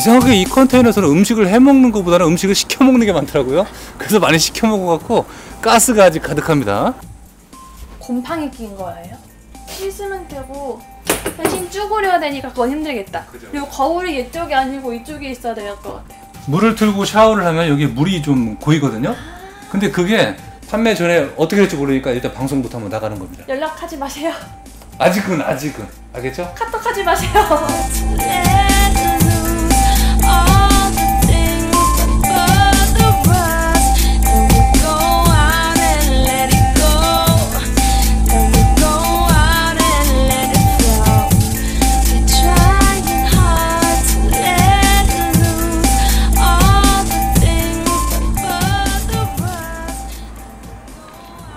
이상하게 이 컨테이너에서는 음식을 해먹는 것보다는 음식을 시켜먹는 게 많더라고요. 그래서 많이 시켜먹어갖고 가스가 아직 가득합니다. 곰팡이 낀 거예요? 씻으면 되고 대신 쭈그려야 되니까 그건 힘들겠다. 그죠. 그리고 거울이 이쪽이 아니고 이쪽에 있어야 될 것 같아요. 물을 틀고 샤워를 하면 여기 물이 좀 고이거든요. 근데 그게 판매 전에 어떻게 될지 모르니까 일단 방송부터 한번 나가는 겁니다. 연락하지 마세요. 아직은 알겠죠? 카톡하지 마세요.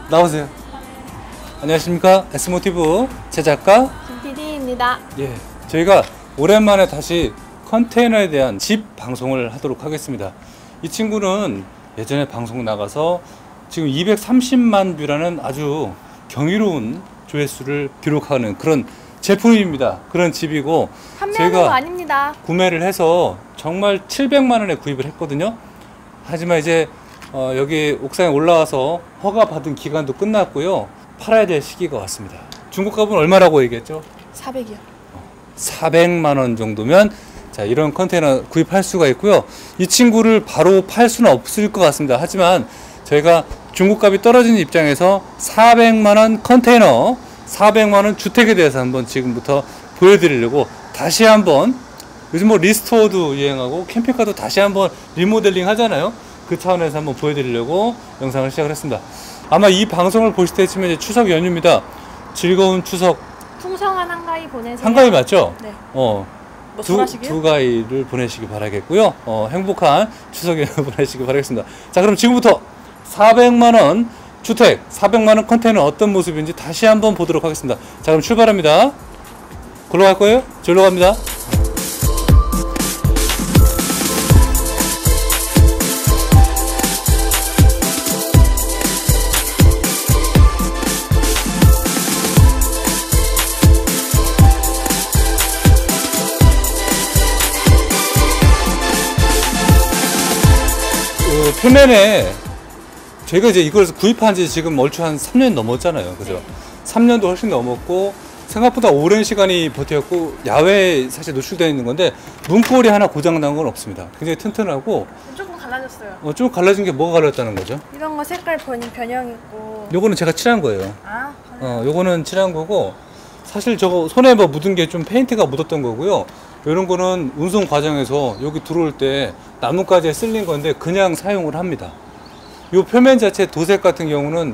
나오세요. 안녕하십니까. S모티브 제작가 김PD입니다. 예, 저희가 오랜만에 다시 컨테이너에 대한 집 방송을 하도록 하겠습니다. 이 친구는 예전에 방송 나가서 지금 230만 뷰라는 아주 경이로운 조회수를 기록하는 그런 제품입니다. 그런 집이고 판매하는 거 아닙니다. 구매를 해서 정말 700만 원에 구입을 했거든요. 하지만 이제 여기 옥상에 올라와서 허가 받은 기간도 끝났고요. 팔아야 될 시기가 왔습니다. 중고 값은 얼마라고 얘기했죠? 400이요. 400만 원 정도면 자, 이런 컨테이너 구입할 수가 있고요. 이 친구를 바로 팔 수는 없을 것 같습니다. 하지만 저희가 중고값이 떨어진 입장에서 400만 원 컨테이너, 400만 원 주택에 대해서 한번 지금부터 보여드리려고 다시 한번, 요즘 뭐 리스토어도 유행하고 캠핑카도 다시 한번 리모델링 하잖아요. 그 차원에서 한번 보여드리려고 영상을 시작을 했습니다. 아마 이 방송을 보실 때쯤에 이제 추석 연휴입니다. 즐거운 추석. 풍성한 한가위 보내세요. 한가위 맞죠? 네. 두 가위를 보내시기 바라겠고요. 행복한 추석 연휴 보내시기 바라겠습니다. 자, 그럼 지금부터 400만원 주택, 400만원 컨테이너 어떤 모습인지 다시 한번 보도록 하겠습니다. 자, 그럼 출발합니다. 골로 갈 거예요? 절로 갑니다. 표면에 저희가 이제 이걸 구입한 지 지금 얼추 한 3년 넘었잖아요. 그죠? 3년도 훨씬 넘었고 생각보다 오랜 시간이 버텼고 야외에 사실 노출되어 있는 건데 문고리 하나 고장난 건 없습니다. 굉장히 튼튼하고 조금 갈라졌어요. 좀 갈라진 게 뭐가 갈라졌다는 거죠? 이런 거 색깔 변형 있고. 요거는 제가 칠한 거예요. 아, 요거는 칠한 거고 사실 저거 손에 뭐 묻은 게 좀 페인트가 묻었던 거고요. 이런 거는 운송 과정에서 여기 들어올 때 나뭇가지에 쓸린 건데 그냥 사용을 합니다. 이 표면 자체 도색 같은 경우는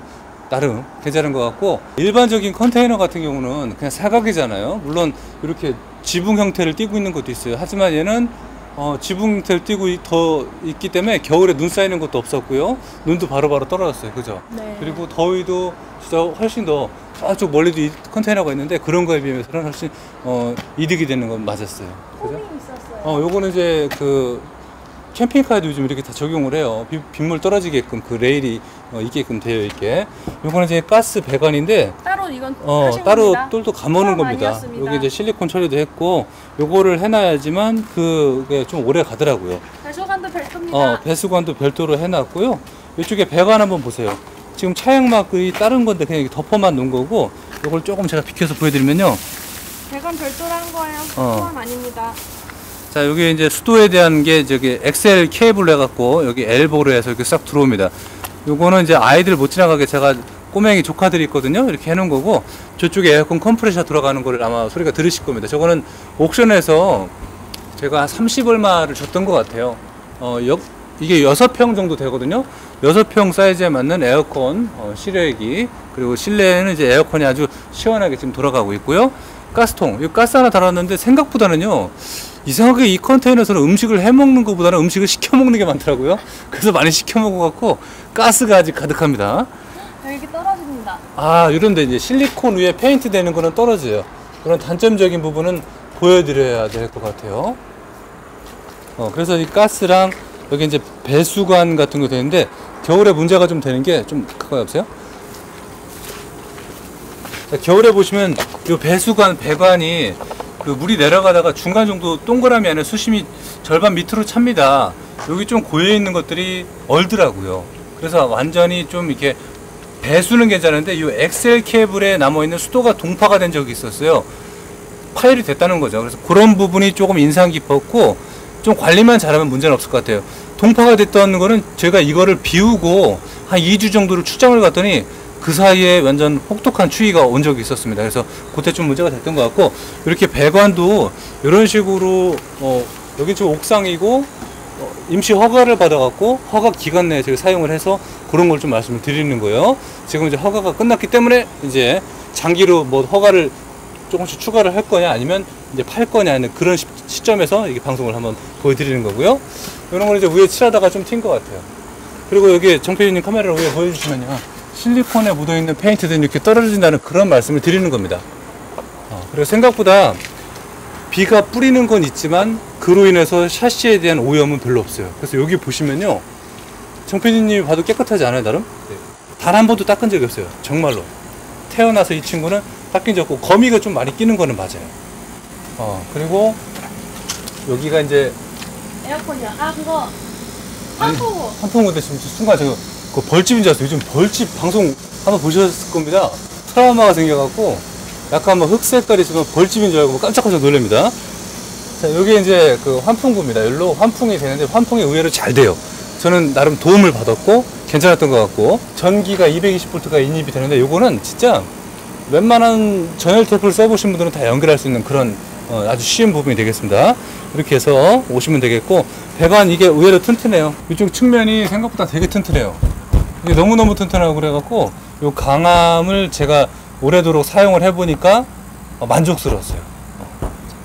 나름 괜찮은 것 같고 일반적인 컨테이너 같은 경우는 그냥 사각이잖아요. 물론 이렇게 지붕 형태를 띠고 있는 것도 있어요. 하지만 얘는 지붕 형태를 띠고 더 있기 때문에 겨울에 눈 쌓이는 것도 없었고요. 눈도 바로바로 떨어졌어요. 그죠? 네. 그리고 더위도 진짜 훨씬 더 저쪽 멀리도 이 컨테이너가 있는데 그런 거에 비해서는 훨씬 이득이 되는 건 맞았어요. 그죠? 홈이 있었어요. 요거는 이제 그 캠핑카에도 요즘 이렇게 다 적용을 해요. 빗물 떨어지게끔 그 레일이 있게끔 되어 있게. 요거는 이제 가스 배관인데 따로 이건 따로 똘똘 감아놓은 겁니다. 여기 이제 실리콘 처리도 했고 요거를 해놔야지만 그게 좀 오래 가더라고요. 배수관도 별도입니다. 배수관도 별도로 해놨고요. 이쪽에 배관 한번 보세요. 지금 차양막이 다른 건데 그냥 이렇게 덮어만 놓은 거고 요걸 조금 제가 비켜서 보여드리면요. 배관 별도라는 거예요. 수도는 아닙니다. 자, 여기 이제 수도에 대한 게 저기 엑셀 케이블로 해갖고 여기 엘보로 해서 이렇게 싹 들어옵니다. 요거는 이제 아이들 못 지나가게 제가 꼬맹이 조카들이 있거든요. 이렇게 해놓은 거고 저쪽에 에어컨 컴프레셔 들어가는 거를 아마 소리가 들으실 겁니다. 저거는 옥션에서 제가 한 30얼마를 줬던 것 같아요. 이게 6평 정도 되거든요. 6평 사이즈에 맞는 에어컨 실외기, 그리고 실내에는 이제 에어컨이 아주 시원하게 지금 돌아가고 있고요. 가스통, 이 가스 하나 달았는데 생각보다는요 이상하게 이 컨테이너에서는 음식을 해먹는 것보다는 음식을 시켜먹는 게 많더라고요. 그래서 많이 시켜먹어갖고 가스가 아직 가득합니다. 여기 떨어집니다. 이런데 이제 실리콘 위에 페인트 되는 거는 떨어져요. 그런 단점적인 부분은 보여드려야 될 것 같아요. 그래서 이 가스랑 여기 이제 배수관 같은 거 되는데 겨울에 문제가 좀 되는 게 좀 가까이 없어요? 겨울에 보시면 이 배수관 배관이 그 물이 내려가다가 중간 정도 동그라미 안에 수심이 절반 밑으로 찹니다. 여기 좀 고여 있는 것들이 얼더라고요. 그래서 완전히 좀 이렇게 배수는 괜찮은데 이 엑셀 케이블에 남아 있는 수도가 동파가 된 적이 있었어요. 파열이 됐다는 거죠. 그래서 그런 부분이 조금 인상 깊었고, 좀 관리만 잘하면 문제는 없을 것 같아요. 동파가 됐던 거는 제가 이거를 비우고 한 2주 정도를 출장을 갔더니 그 사이에 완전 혹독한 추위가 온 적이 있었습니다. 그래서 그때 좀 문제가 됐던 것 같고, 이렇게 배관도 이런 식으로 여기 좀 옥상이고 임시 허가를 받아갖고 허가 기간 내에 저희 사용을 해서 그런 걸 좀 말씀을 드리는 거예요. 지금 이제 허가가 끝났기 때문에 이제 장기로 뭐 허가를 조금씩 추가를 할 거냐 아니면 이제 팔 거냐 하는 그런 시점에서 이게 방송을 한번 보여드리는 거고요. 이런 걸 이제 위에 칠하다가 좀 튄 것 같아요. 그리고 여기 정PD님 카메라를 위에 보여주시면요, 실리콘에 묻어있는 페인트들이 이렇게 떨어진다는 그런 말씀을 드리는 겁니다. 그리고 생각보다 비가 뿌리는 건 있지만 그로 인해서 샤시에 대한 오염은 별로 없어요. 그래서 여기 보시면요, 정PD님이 봐도 깨끗하지 않아요, 나름? 단 한 번도 닦은 적이 없어요. 정말로. 태어나서 이 친구는 닦인 적 없고, 거미가 좀 많이 끼는 거는 맞아요. 그리고 여기가 이제 에어컨이야. 아, 그거 환풍구. 환풍구인데 지금 순간 제가 그 벌집인 줄 알았어요. 요즘 벌집 방송 한번 보셨을 겁니다. 트라우마가 생겨갖고 약간 뭐 흑 색깔이 지금 벌집인 줄 알고 깜짝깜짝 놀랍니다. 자, 여기 이제 그 환풍구입니다. 여기로 환풍이 되는데 환풍이 의외로 잘 돼요. 저는 나름 도움을 받았고 괜찮았던 것 같고, 전기가 220V가 인입이 되는데 요거는 진짜 웬만한 전열 테이프를 써보신 분들은 다 연결할 수 있는 그런 아주 쉬운 부분이 되겠습니다. 이렇게 해서 오시면 되겠고, 배관 이게 의외로 튼튼해요. 이쪽 측면이 생각보다 되게 튼튼해요. 이게 너무너무 튼튼하고 그래갖고 요 강함을 제가 오래도록 사용을 해보니까 만족스러웠어요.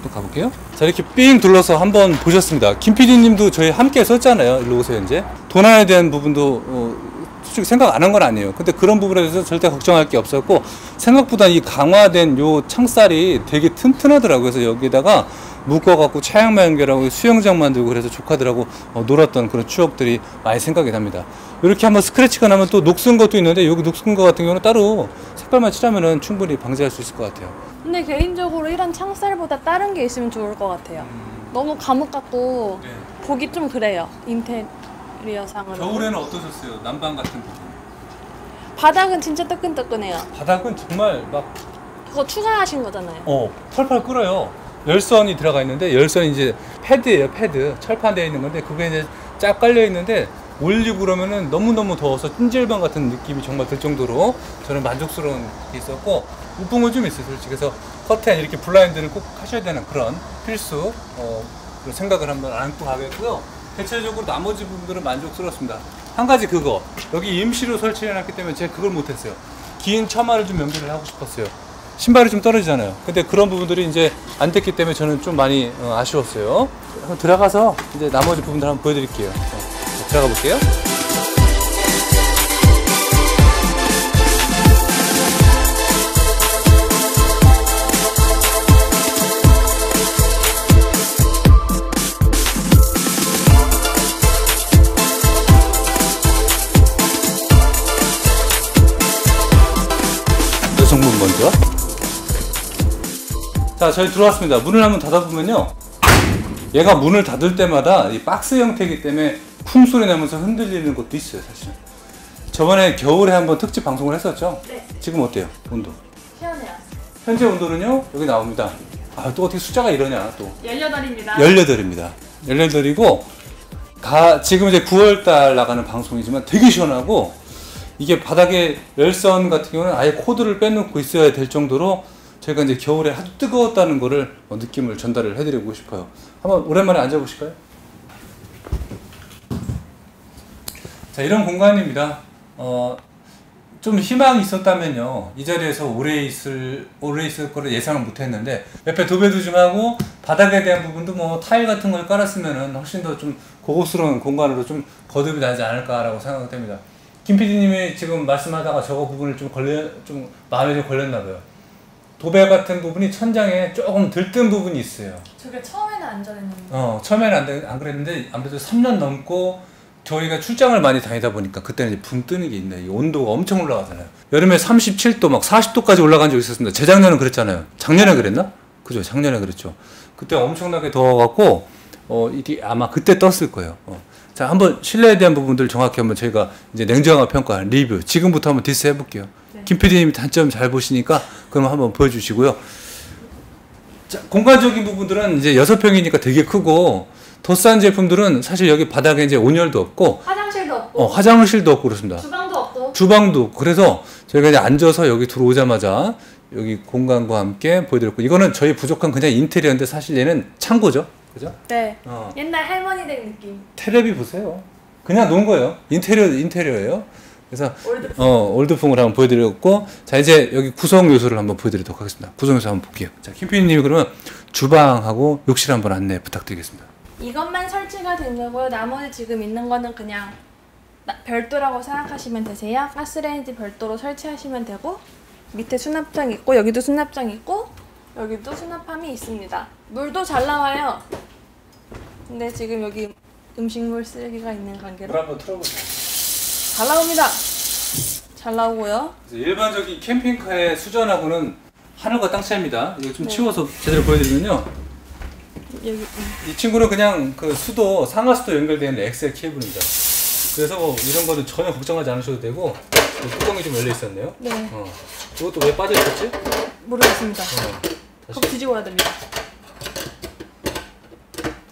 또 가볼게요. 자, 이렇게 삥 둘러서 한번 보셨습니다. 김PD님도 저희 함께 썼잖아요. 일로 오세요. 이제 도난에 대한 부분도 솔직히 생각 안 한 건 아니에요. 근데 그런 부분에 대해서 절대 걱정할 게 없었고, 생각보다 이 강화된 요 창살이 되게 튼튼하더라고요. 그래서 여기다가 묶어갖고 차량만 연결하고 수영장 만들고 그래서 조카들하고 놀았던 그런 추억들이 많이 생각이 납니다. 이렇게 한번 스크래치가 나면 또 녹슨 것도 있는데, 여기 녹슨 거 같은 경우는 따로 색깔만 칠하면은 충분히 방지할 수 있을 것 같아요. 근데 개인적으로 이런 창살보다 다른 게 있으면 좋을 것 같아요. 너무 감옥 같고 네. 보기 좀 그래요. 인테리어상으로. 겨울에는 어떠셨어요? 난방 같은 부분. 바닥은 진짜 뜨끈뜨끈해요. 바닥은 정말 막 그거 추가하신 거잖아요. 펄펄 끓어요. 열선이 들어가 있는데, 열선이 이제 패드예요. 패드 철판 되어 있는 건데, 그게 이제 쫙 깔려 있는데 올리고 그러면은 너무너무 더워서 찜질방 같은 느낌이 정말 들 정도로 저는 만족스러운 게 있었고, 우풍은 좀 있어요. 솔직히. 그래서 커튼 이렇게 블라인드를 꼭 하셔야 되는 그런 필수 그런 생각을 한번 안고 가겠고요. 대체적으로 나머지 부분들은 만족스럽습니다. 한 가지 그거, 여기 임시로 설치해 놨기 때문에 제가 그걸 못했어요. 긴 처마를 좀 연결을 하고 싶었어요. 신발이 좀 떨어지잖아요. 근데 그런 부분들이 이제 안 됐기 때문에 저는 좀 많이 아쉬웠어요. 한번 들어가서 이제 나머지 부분들 한번 보여드릴게요. 들어가 볼게요. 여성분 먼저. 자, 저희 들어왔습니다. 문을 한번 닫아보면요, 얘가 문을 닫을 때마다 이 박스 형태이기 때문에 쿵 소리 나면서 흔들리는 것도 있어요. 사실은 저번에 겨울에 한번 특집 방송을 했었죠. 네. 지금 어때요? 온도? 시원해요. 현재 온도는요, 여기 나옵니다. 또 어떻게 숫자가 이러냐. 또 18입니다. 18입니다. 18이고, 지금 이제 9월달 나가는 방송이지만 되게 시원하고, 이게 바닥에 열선 같은 경우는 아예 코드를 빼놓고 있어야 될 정도로 저희가 이제 겨울에 아주 뜨거웠다는 거를 느낌을 전달을 해드리고 싶어요. 한번 오랜만에 앉아보실까요? 자, 이런 공간입니다. 좀 희망이 있었다면요, 이 자리에서 오래 있을 거를 예상을 못했는데, 옆에 도배도 좀 하고 바닥에 대한 부분도 뭐 타일 같은 걸 깔았으면은 훨씬 더 좀 고급스러운 공간으로 좀 거듭이 나지 않을까라고 생각됩니다. 김PD님이 지금 말씀하다가 저거 부분을 좀 마음에 좀 걸렸나봐요. 도배 같은 부분이 천장에 조금 들뜬 부분이 있어요. 저게 처음에는 안전했는데. 처음에는 안 그랬는데, 아무래도 3년 넘고 저희가 출장을 많이 다니다 보니까 그때는 이제 붕 뜨는 게 있네. 이 온도가 엄청 올라가잖아요. 여름에 37도 막 40도까지 올라간 적이 있었습니다. 재작년은 그랬잖아요. 작년에 그랬나? 그죠? 작년에 그랬죠. 그때 엄청나게 더워갖고 이게 아마 그때 떴을 거예요. 자, 한번 실내에 대한 부분들 정확히 한번 저희가 이제 냉정한 평가 리뷰 지금부터 한번 디스 해볼게요. 네. 김 PD님이 단점 잘 보시니까 그럼 한번 보여주시고요. 자, 공간적인 부분들은 이제 6평이니까 되게 크고 더 싼 제품들은 사실 여기 바닥에 이제 온열도 없고 화장실도 없고 화장실도 없고 그렇습니다. 주방도 없고 주방도 없고. 그래서 저희가 이제 앉아서 여기 들어오자마자 여기 공간과 함께 보여드렸고 이거는 저희 부족한 그냥 인테리어인데 사실 얘는 창고죠. 그죠? 네. 옛날 할머니 댁 느낌. 테레비 보세요. 그냥 놓은 거예요. 인테리어예요. 그래서 올드풍을 한번 보여드렸고 자 이제 여기 구성 요소를 한번 보여드리도록 하겠습니다. 구성 요소 한번 볼게요. 자 김PD님이 그러면 주방하고 욕실 한번 안내 부탁드리겠습니다. 이것만 설치가 된 거고요. 나머지 지금 있는 거는 그냥 별도라고 생각하시면 되세요. 가스레인지 별도로 설치하시면 되고 밑에 수납장 있고 여기도 수납장 있고 여기도 수납함이 있습니다. 물도 잘 나와요. 근데 지금 여기 음식물 쓰레기가 있는 관계로 물 한번 틀어보세요. 잘 나옵니다. 잘 나오고요. 일반적인 캠핑카의 수전하고는 하늘과 땅 차이입니다. 이거 좀 네. 치워서 제대로 보여드리면요. 여기 이 친구는 그냥 그 수도 상하수도 연결되는 엑셀 케이블입니다. 그래서 뭐 이런 거는 전혀 걱정하지 않으셔도 되고 뚜껑이 좀 열려 있었네요. 네. 이것도 왜 빠져 있었지? 모르겠습니다. 다시 꼭 뒤집어야 됩니다.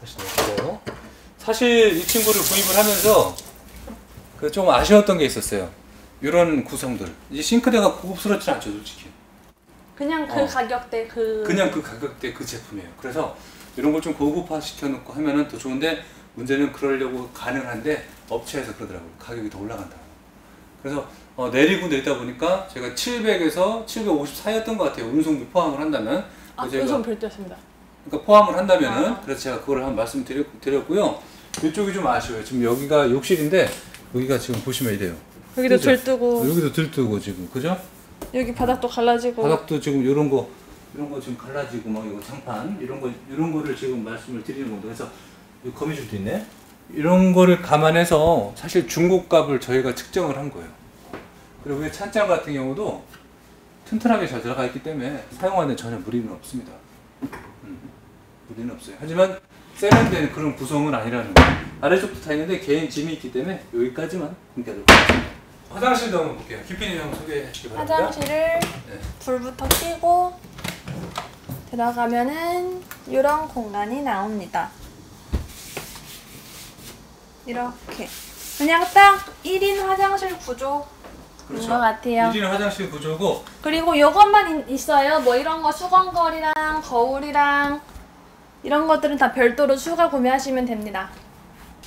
다시 넣고 사실 이 친구를 구입을 하면서 그 좀 아쉬웠던 게 있었어요. 이런 구성들. 이 싱크대가 고급스럽지 않죠, 솔직히. 그냥 그 가격대 그냥 그 가격대 그 제품이에요. 그래서 이런 걸 좀 고급화 시켜놓고 하면은 더 좋은데 문제는 그러려고 가능한데 업체에서 그러더라고요. 가격이 더 올라간다고. 그래서 내리고 내리다 보니까 제가 700에서 754였던 것 같아요. 운송비 포함을 한다면. 운송 별도였습니다. 그러니까 포함을 한다면은 그래서 제가 그걸 한 말씀 드렸고요. 이쪽이 좀 아쉬워요. 지금 여기가 욕실인데 여기가 지금 보시면 이래요. 여기도 들뜨고 여기도 들뜨고 지금 그죠? 여기 바닥도 갈라지고 바닥도 지금 이런 거 지금 갈라지고 막 이거 장판 이런 거를 지금 말씀을 드리는 겁니다. 그래서 여기 거미줄도 있네. 이런 거를 감안해서 사실 중고값을 저희가 측정을 한 거예요. 그리고 이 찬장 같은 경우도 튼튼하게 잘 들어가 있기 때문에 사용하는 데 전혀 무리는 없습니다. 무리는 없어요. 하지만 세련된 그런 구성은 아니라는 거예요. 아래쪽도 다 있는데 개인 짐이 있기 때문에 여기까지만 공개하겠습니다. 화장실도 한번 볼게요. 김PD님 한번 소개해 주시기 바랍니다. 화장실을 불부터 켜고 들어가면은 이런 공간이 나옵니다. 이렇게 그냥 딱 1인 화장실 구조인 것 같아요. 1인 화장실 구조고 그리고 이것만 있어요. 뭐 이런 거 수건걸이랑 거울이랑 이런 것들은 다 별도로 추가 구매하시면 됩니다.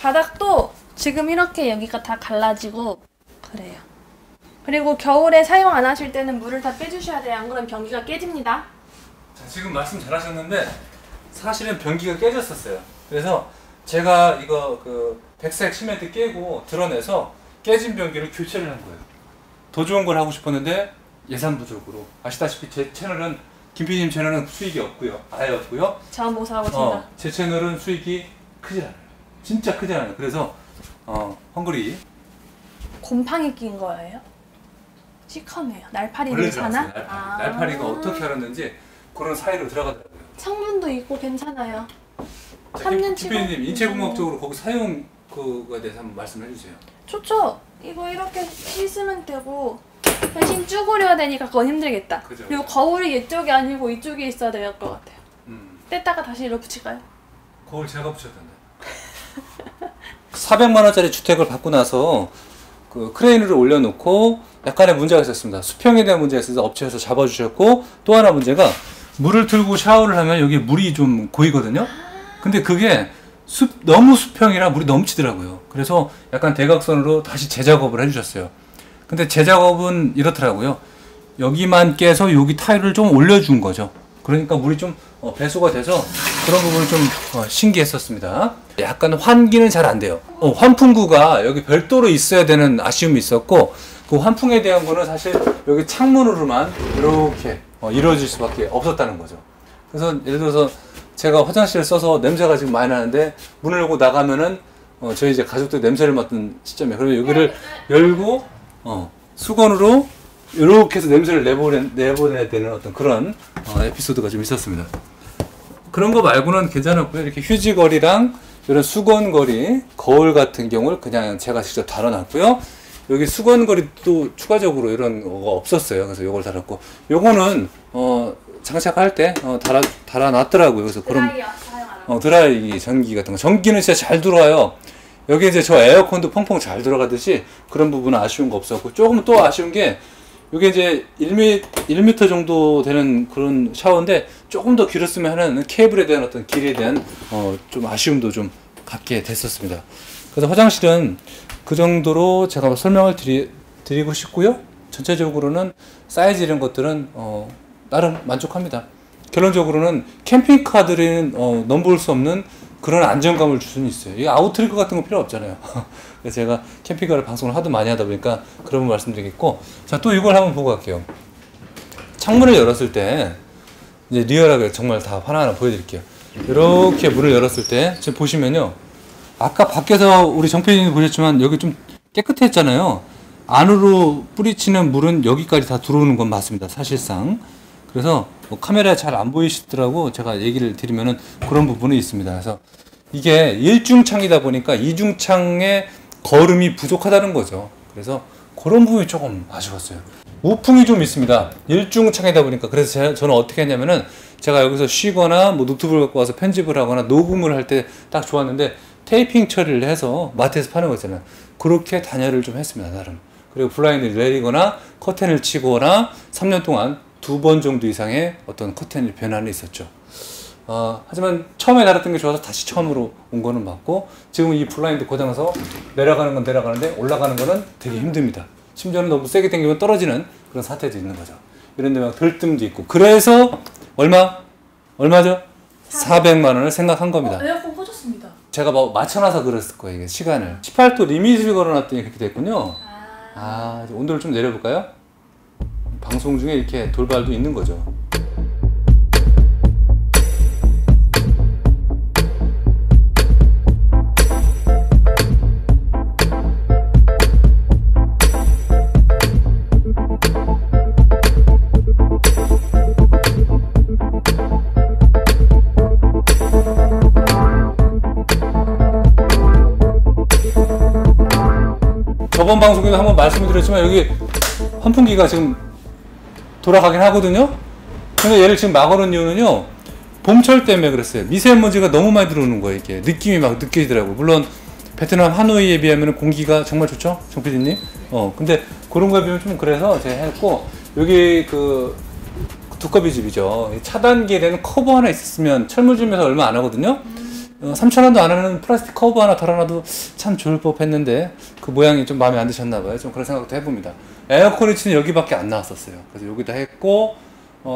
바닥도 지금 이렇게 여기가 다 갈라지고 그래요. 그리고 겨울에 사용 안 하실 때는 물을 다 빼주셔야 돼요. 안 그러면 변기가 깨집니다. 자, 지금 말씀 잘하셨는데 사실은 변기가 깨졌었어요. 그래서 제가 이거 그 백색 시멘트 깨고 드러내서 깨진 변기를 교체를 한 거예요. 더 좋은 걸 하고 싶었는데 예산 부족으로 아시다시피 제 채널은 김PD님 채널은 수익이 없고요. 아예 없고요. 저 못 사고 진짜. 제 채널은 수익이 크지 않아요. 진짜 크지 않아요. 그래서 헝그리 곰팡이 낀 거예요? 시커매요. 날파리 원래 괜찮아? 들어갔어요. 날파리가 어떻게 하렸는지 그런 사이로 들어가더라고요. 창문도 있고 괜찮아요. 자, 3년 김PD님 인체공학적으로 거기 사용 그거에 대해서 한번 말씀해 주세요. 좋죠. 이거 이렇게 씻으면 되고 대신 쭈그려야 되니까 그건 힘들겠다. 그죠. 그리고 거울이 이쪽이 아니고 이쪽에 있어야 될 것 같아요. 뗐다가 다시 이렇게 붙일까요? 거울 제가 붙였던데. 400만 원짜리 주택을 받고 나서 그 크레인을 올려놓고 약간의 문제가 있었습니다. 수평에 대한 문제가 있어서 업체에서 잡아주셨고 또 하나 문제가 물을 틀고 샤워를 하면 여기 물이 좀 고이거든요. 근데 그게 너무 수평이라 물이 넘치더라고요. 그래서 약간 대각선으로 다시 재작업을 해주셨어요. 근데 재작업은 이렇더라고요. 여기만 깨서 여기 타일을 좀 올려준 거죠. 그러니까 물이 좀 배수가 돼서 그런 부분은 좀 신기했었습니다. 약간 환기는 잘 안 돼요. 환풍구가 여기 별도로 있어야 되는 아쉬움이 있었고 그 환풍에 대한 거는 사실 여기 창문으로만 이렇게 이루어질 수밖에 없었다는 거죠. 그래서 예를 들어서 제가 화장실을 써서 냄새가 지금 많이 나는데 문을 열고 나가면은 저희 이제 가족들 냄새를 맡는 시점이에요. 그러면 여기를 열고 수건으로 이렇게 해서 냄새를 내보내야 되는 어떤 그런 에피소드가 좀 있었습니다. 그런 거 말고는 괜찮았고요. 이렇게 휴지거리랑 이런 수건거리, 거울 같은 경우를 그냥 제가 직접 달아놨고요. 여기 수건거리도 추가적으로 이런 거가 없었어요. 그래서 요걸 달았고, 요거는 장착할 때 달아놨더라고요. 그래서 그런 드라이기 전기 같은 거, 전기는 진짜 잘 들어와요. 여기 이제 저 에어컨도 펑펑 잘 들어가듯이 그런 부분은 아쉬운 거 없었고, 조금 또 아쉬운 게 이게 이제 1m 정도 되는 그런 샤워인데 조금 더 길었으면 하는 케이블에 대한 어떤 길에 대한 좀 아쉬움도 좀 갖게 됐었습니다. 그래서 화장실은 그 정도로 제가 설명을 드리고 싶고요. 전체적으로는 사이즈 이런 것들은 나름 만족합니다. 결론적으로는 캠핑카들은 넘볼 수 없는 그런 안정감을 줄 수는 있어요. 이 아웃트리거 같은 거 필요 없잖아요. 그래서 제가 캠핑카를 방송을 하도 많이 하다 보니까 그런 분 말씀드리겠고, 자, 또 이걸 한번 보고 갈게요. 창문을 열었을 때 이제 리얼하게 정말 다 하나하나 보여드릴게요. 이렇게 문을 열었을 때 지금 보시면요, 아까 밖에서 우리 정PD님 보셨지만 여기 좀 깨끗했잖아요. 안으로 뿌리치는 물은 여기까지 다 들어오는 건 맞습니다, 사실상. 그래서 뭐 카메라에 잘 안 보이시더라고 제가 얘기를 드리면은 그런 부분이 있습니다. 그래서 이게 일중창이다 보니까 이중창의 거름이 부족하다는 거죠. 그래서 그런 부분이 조금 아쉬웠어요. 우풍이 좀 있습니다. 일중창이다 보니까. 그래서 저는 어떻게 했냐면은 제가 여기서 쉬거나 뭐 노트북을 갖고 와서 편집을 하거나 녹음을 할 때 딱 좋았는데, 테이핑 처리를 해서 마트에서 파는 거 있잖아요. 그렇게 단열을 좀 했습니다, 나름. 그리고 블라인드를 내리거나 커튼을 치거나 3년 동안 2번 정도 이상의 어떤 커튼의 변환이 있었죠. 하지만 처음에 달았던 게 좋아서 다시 처음으로 온 거는 맞고, 지금 이 블라인드 고장나서 내려가는 건 내려가는데 올라가는 거는 되게 힘듭니다. 심지어는 너무 세게 당기면 떨어지는 그런 사태도 있는 거죠. 이런 데 막 들뜸도 있고. 그래서 얼마죠? 400만 원을 생각한 겁니다. 에어컨 꺼졌습니다. 제가 뭐 맞춰놔서 그랬을 거예요, 이게 시간을. 18도 리밋을 걸어놨더니 그렇게 됐군요. 이제 온도를 좀 내려볼까요? 방송 중에 이렇게 돌발도 있는 거죠. 저번 방송에도 한번 말씀드렸지만 여기 환풍기가 지금 돌아가긴 하거든요. 근데 얘를 지금 막아놓은 이유는요, 봄철 때문에 그랬어요. 미세먼지가 너무 많이 들어오는 거예요. 이게 느낌이 막 느껴지더라고요. 물론 베트남 하노이에 비하면 공기가 정말 좋죠, 정PD님. 근데 그런 거에 비하면 좀 그래서 제가 했고, 여기 그 두꺼비 집이죠. 차단기에 대한 커버 하나 있었으면, 철물점에서 얼마 안 하거든요. 3,000원도 안 하면 플라스틱 커버 하나 달아놔도 참 좋을 법 했는데 그 모양이 좀 마음에 안 드셨나봐요. 좀 그런 생각도 해봅니다. 에어컨리치는 여기밖에 안 나왔었어요. 그래서 여기다 했고,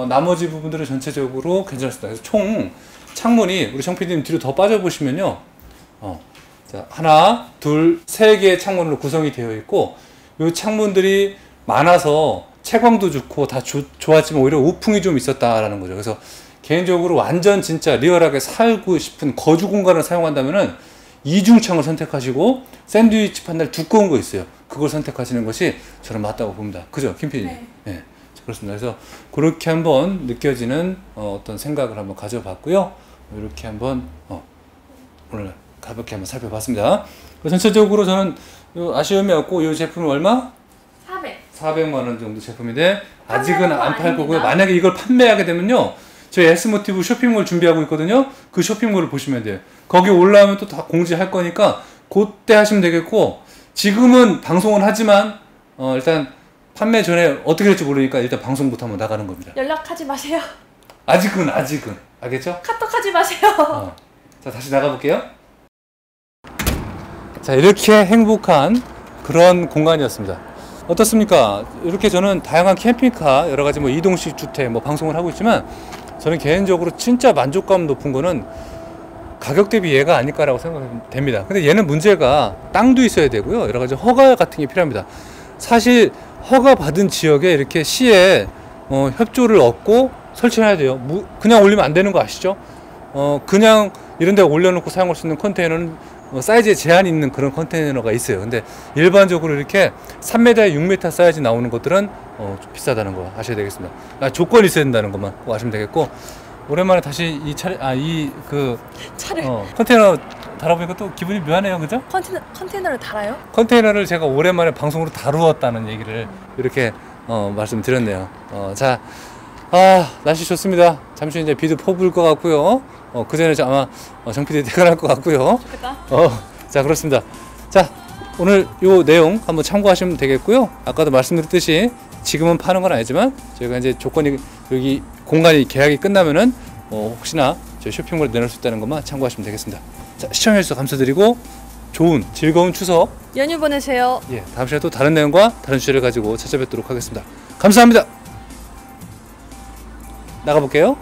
나머지 부분들은 전체적으로 괜찮았습니다. 그래서 총 창문이, 우리 정PD님 뒤로 더 빠져보시면요, 자, 하나, 둘, 세 개의 창문으로 구성이 되어 있고, 이 창문들이 많아서 채광도 좋고 다 좋았지만 오히려 우풍이 좀 있었다라는 거죠. 그래서 개인적으로 완전 진짜 리얼하게 살고 싶은 거주 공간을 사용한다면은 이중창을 선택하시고, 샌드위치 판넬 두꺼운 거 있어요. 그걸 선택하시는 것이 저는 맞다고 봅니다. 그죠, 김PD? 네. 그렇습니다. 그래서 그렇게 한번 느껴지는 어떤 생각을 한번 가져봤고요. 이렇게 한번 오늘 가볍게 한번 살펴봤습니다. 전체적으로 저는 아쉬움이 없고, 이 제품은 얼마? 400만 원 정도 제품인데 아직은 안 팔 거고요. 만약에 이걸 판매하게 되면요, 저희 S모티브 쇼핑몰 준비하고 있거든요. 그 쇼핑몰을 보시면 돼요. 거기 올라오면 또 다 공지할 거니까 그때 하시면 되겠고, 지금은 방송은 하지만 일단 판매 전에 어떻게 될지 모르니까 일단 방송부터 한번 나가는 겁니다. 연락하지 마세요. 아직은 알겠죠? 카톡하지 마세요. 자, 다시 나가볼게요. 자, 이렇게 행복한 그런 공간이었습니다. 어떻습니까? 이렇게 저는 다양한 캠핑카, 여러 가지 뭐 이동식 주택 뭐 방송을 하고 있지만, 저는 개인적으로 진짜 만족감 높은 거는 가격 대비 얘가 아닐까라고 생각됩니다. 근데 얘는 문제가 땅도 있어야 되고요, 여러 가지 허가 같은 게 필요합니다. 사실 허가 받은 지역에 이렇게 시에 협조를 얻고 설치해야 돼요. 그냥 올리면 안 되는 거 아시죠? 그냥 이런 데 올려놓고 사용할 수 있는 컨테이너는 사이즈에 제한이 있는 그런 컨테이너가 있어요. 근데 일반적으로 이렇게 3m에 6m 사이즈 나오는 것들은 좀 비싸다는 거 아셔야 되겠습니다. 조건이 있어야 된다는 것만 꼭 아시면 되겠고, 오랜만에 다시 이 차례 차를 컨테이너 달아보니까 또 기분이 묘하네요, 그죠? 컨테이너를 달아요? 컨테이너를 제가 오랜만에 방송으로 다루었다는 얘기를 이렇게 말씀드렸네요. 자, 날씨 좋습니다. 잠시 이제 비도 퍼부을 것 같고요. 그 전에 아마 정PD 퇴근할 것 같고요. 좋겠다. 자, 그렇습니다. 자, 오늘 요 내용 한번 참고하시면 되겠고요. 아까도 말씀드렸듯이 지금은 파는 건 아니지만 저희가 이제 조건이 여기 공간이 계약이 끝나면은 혹시나 저희 쇼핑몰에 내놓을 수 있다는 것만 참고하시면 되겠습니다. 자, 시청해주셔서 감사드리고 좋은 즐거운 추석 연휴 보내세요. 다음 시간에 또 다른 내용과 다른 주제를 가지고 찾아뵙도록 하겠습니다. 감사합니다. 나가볼게요.